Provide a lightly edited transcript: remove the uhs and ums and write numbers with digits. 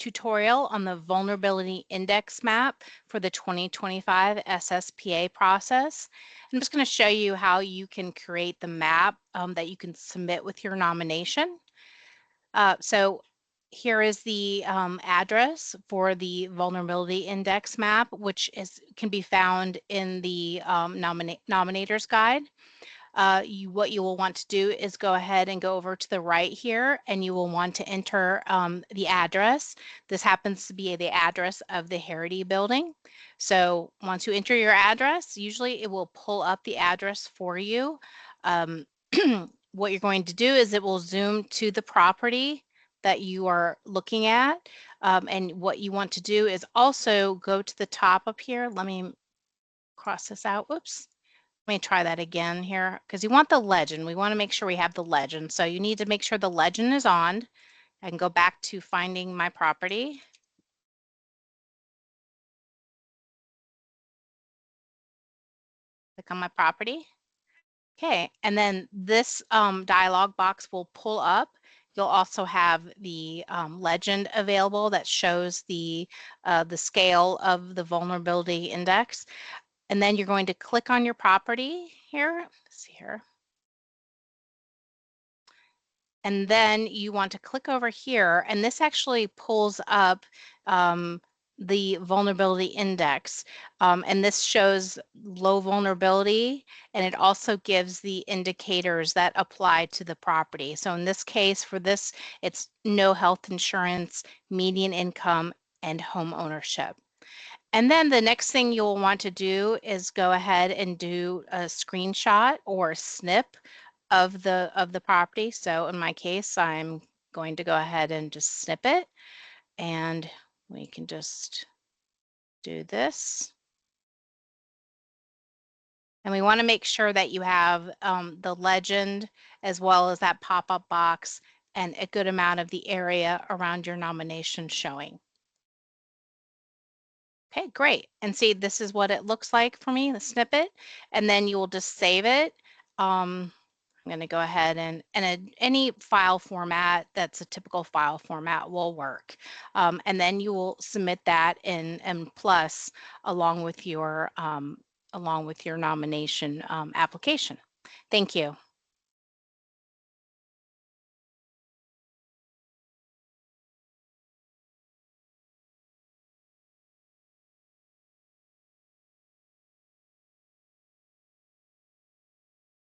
tutorial on the vulnerability index map for the 2025 SSPA process. I'm just going to show you how you can create the map that you can submit with your nomination. So here is the address for the vulnerability index map, which can be found in the nominator's guide. What you will want to do is go ahead and go over to the right here, and you will want to enter the address. This happens to be the address of the Heritage building. So once you enter your address, usually it will pull up the address for you. What you're going to do is it will zoom to the property that you are looking at. And what you want to do is also go to the top up here. Let me cross this out. Whoops. Let me try that again here, because you want the legend. We want to make sure we have the legend. So you need to make sure the legend is on. I can go back to finding my property. Click on my property. Okay, and then this dialog box will pull up. You'll also have the legend available that shows the scale of the vulnerability index. And then you're going to click on your property here. Let's see here. And then you want to click over here, and this actually pulls up the vulnerability index. And this shows low vulnerability, and it also gives the indicators that apply to the property. So in this case, for this, it's no health insurance, median income, and home ownership. And then the next thing you'll want to do is go ahead and do a screenshot or a snip of the property. So in my case, I'm going to go ahead and just snip it, and we can just do this. And we want to make sure that you have the legend as well as that pop-up box and a good amount of the area around your nomination showing. Okay, great. And see, this is what it looks like for me, the snippet, and then you will just save it. I'm going to go ahead and any file format that's a typical file format will work. And then you will submit that in Plus along with your nomination application. Thank you.